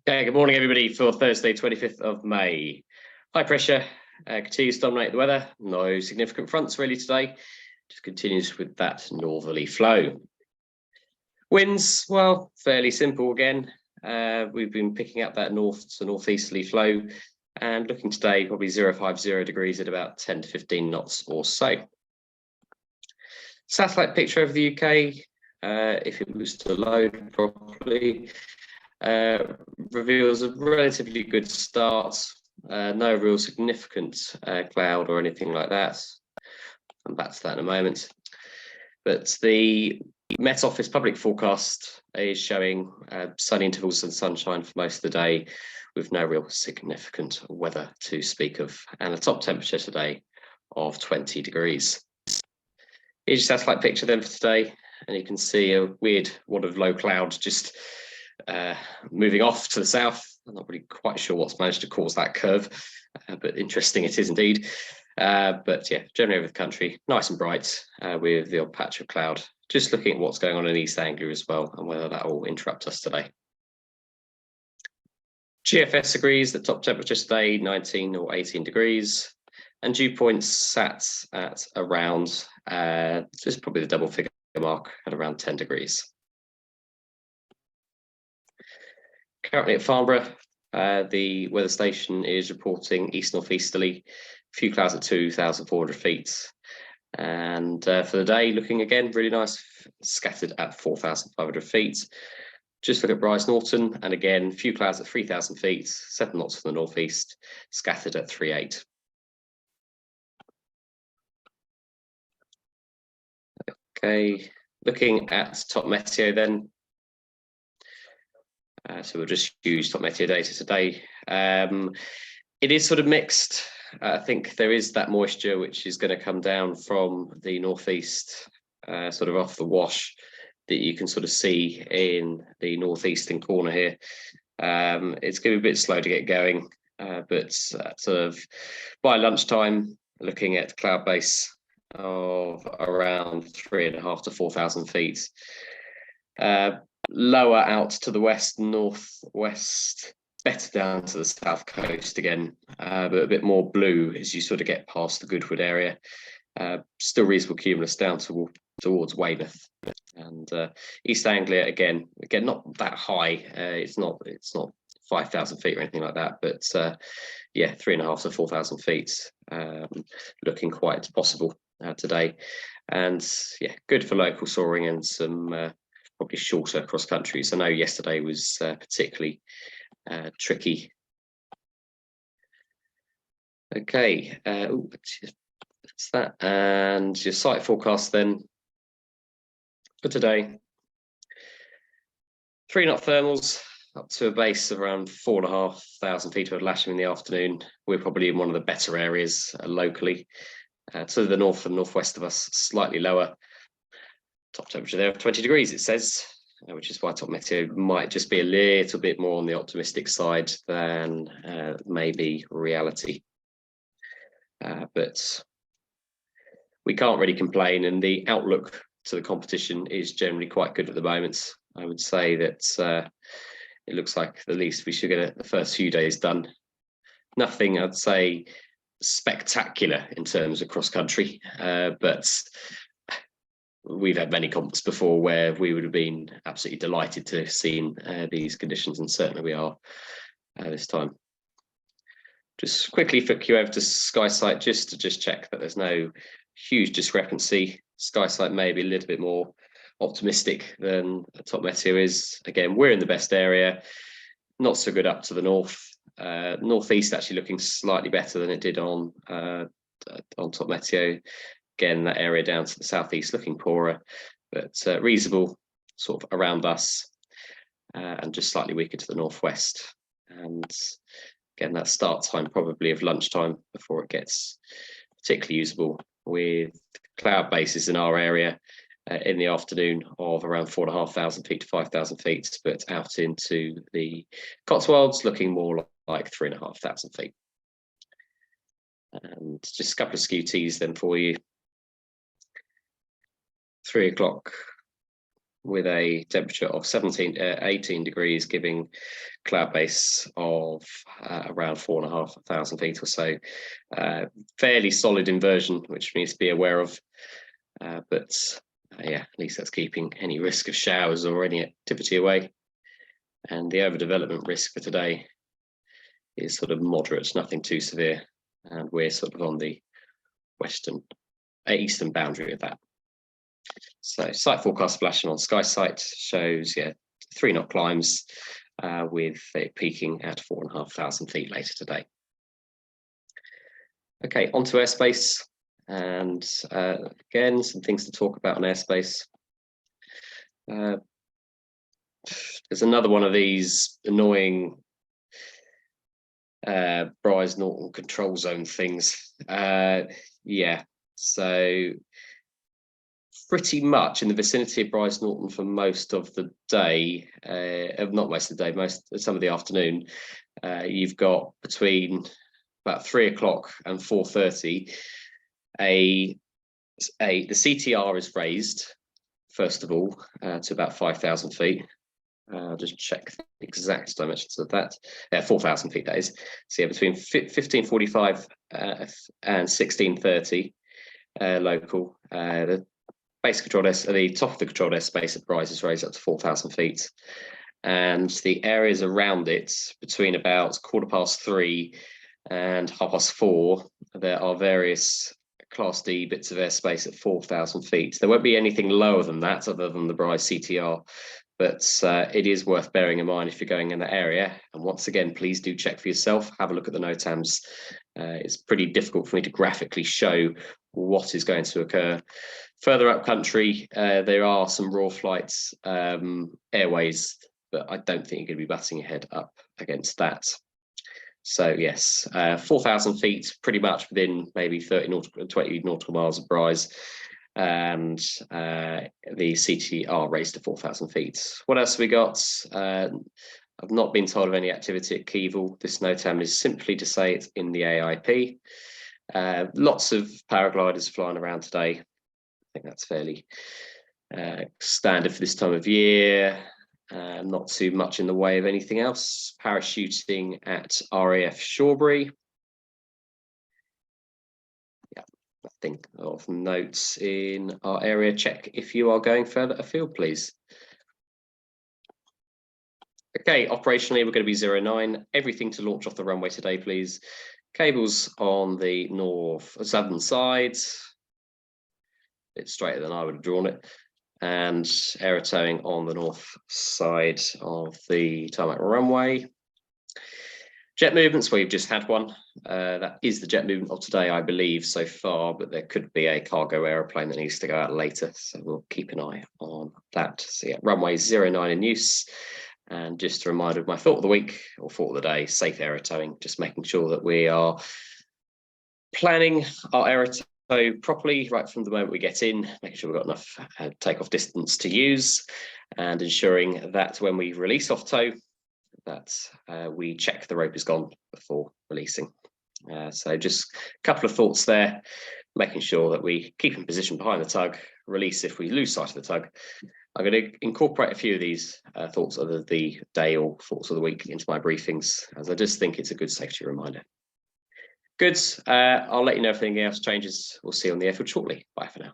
Okay, good morning, everybody, for Thursday, 25th of May. High pressure continues to dominate the weather. No significant fronts really today. Just continues with that northerly flow. Winds, well, fairly simple again. We've been picking up that north to northeasterly flow and looking today probably 050 degrees at about 10 to 15 knots or so. Satellite picture over the UK, if it was to load properly, reveals a relatively good start. No real significant cloud or anything like that. I'll come back to that in a moment. But the Met Office public forecast is showing sunny intervals and sunshine for most of the day, with no real significant weather to speak of, and a top temperature today of 20 degrees. Here's your satellite picture then for today, and you can see a weird wad of low cloud just moving off to the south. I'm not really quite sure what's managed to cause that curve, but interesting it is indeed. But yeah, generally over the country, nice and bright with the odd patch of cloud. Just looking at what's going on in East Anglia as well and whether that will interrupt us today. GFS agrees that top temperature today 19 or 18 degrees, and dew points sat at around just probably the double figure mark at around 10 degrees. Currently at Farnborough, the weather station is reporting east-northeasterly, a few clouds at 2,400 feet. And for the day, looking again really nice, scattered at 4,500 feet. Just look at Bryce Norton, and again, a few clouds at 3,000 feet, 7 knots to the northeast, scattered at 3.8. Okay, looking at top meteo then. So we'll just use top meteo data today. It is sort of mixed. I think there is that moisture which is going to come down from the northeast, sort of off the wash, that you can sort of see in the northeastern corner here. It's going to be a bit slow to get going, but sort of by lunchtime, looking at cloud base of around 3,500 to 4,000 feet. Lower out to the west, northwest, better down to the south coast again, but a bit more blue as you sort of get past the Goodwood area. Still reasonable cumulus down towards Weymouth, and East Anglia again not that high. It's not 5,000 feet or anything like that, but yeah, 3,500 to 4,000 feet, looking quite possible today, and yeah, good for local soaring and some probably shorter cross countries. I know yesterday was particularly tricky. Okay, that's that. And your site forecast then for today. 3-knot thermals up to a base of around 4,500 feet over Lasham in the afternoon. We're probably in one of the better areas locally. To the north and northwest of us, slightly lower. Top temperature there of 20 degrees, it says, which is why top meteo might just be a little bit more on the optimistic side than maybe reality. But we can't really complain, and the outlook to the competition is generally quite good at the moment. I would say that it looks like at least we should get the first few days done. Nothing, I'd say, spectacular in terms of cross country, but we've had many comps before where we would have been absolutely delighted to have seen these conditions, and certainly we are this time. Just quickly flick you over to SkySight just to check that there's no huge discrepancy. SkySight may be a little bit more optimistic than top meteo is. Again, we're in the best area, not so good up to the north. Northeast actually looking slightly better than it did on top meteo. Again, that area down to the southeast looking poorer, but reasonable sort of around us, and just slightly weaker to the northwest. And again, that start time probably of lunchtime before it gets particularly usable, with cloud bases in our area in the afternoon of around 4,500 feet to 5,000 feet, but out into the Cotswolds looking more like 3,500 feet. And just a couple of skew teas then for you. 3 o'clock with a temperature of 18 degrees, giving cloud base of around 4,500 feet or so. Fairly solid inversion, which we need to be aware of. But yeah, at least that's keeping any risk of showers or any activity away. And the overdevelopment risk for today is sort of moderate, nothing too severe. And we're sort of on the eastern boundary of that. So site forecast flashing on SkySight shows 3-knot climbs with it peaking at 4,500 feet later today. Okay, onto airspace, and again, some things to talk about on airspace. There's another one of these annoying Bryce Norton control zone things. So pretty much in the vicinity of Bryce Norton for most of the day, not most of the day, some of the afternoon. You've got between about 3 o'clock and 4:30. The CTR is raised first of all to about 5,000 feet. I'll just check the exact dimensions of that. 4,000 feet, that is. So yeah, between 15:45 and 16:30 local. The basic controlled the top of the controlled airspace at Bryce is raised up to 4,000 feet, and the areas around it between about 3:15 and 4:30, there are various Class D bits of airspace at 4,000 feet. There won't be anything lower than that other than the Bryce CTR, but it is worth bearing in mind if you're going in that area. And once again, please do check for yourself, have a look at the NOTAMs. It's pretty difficult for me to graphically show what is going to occur. Further up country, there are some raw flights, airways, but I don't think you're going to be butting your head up against that. So yes, 4,000 feet, pretty much within maybe 20 nautical miles of Bryce, and the CTR raised to 4,000 feet. What else have we got? I've not been told of any activity at Keevil. This NOTAM is simply to say it's in the AIP. Lots of paragliders flying around today. I think that's fairly standard for this time of year. Not too much in the way of anything else. Parachuting at RAF Shawbury. Yeah, nothing of notes in our area. Check if you are going further afield, please. Okay, operationally, we're going to be 09. Everything to launch off the runway today, please. Cables on the southern side. A bit straighter than I would have drawn it. And aero towing on the north side of the tarmac runway. Jet movements, we've just had one. That is the jet movement of today, I believe, so far, but there could be a cargo aeroplane that needs to go out later, so we'll keep an eye on that. So yeah, runway 09 in use. And just a reminder of my thought of the week, or thought of the day, safe aero towing, just making sure that we are planning our aero tow properly right from the moment we get in, making sure we've got enough takeoff distance to use, and ensuring that when we release off tow, that we check the rope is gone before releasing. So just a couple of thoughts there, making sure that we keep in position behind the tug, release if we lose sight of the tug. I'm going to incorporate a few of these thoughts of the day or thoughts of the week into my briefings, as I just think it's a good safety reminder. Good. I'll let you know if anything else changes. We'll see you on the airfield shortly. Bye for now.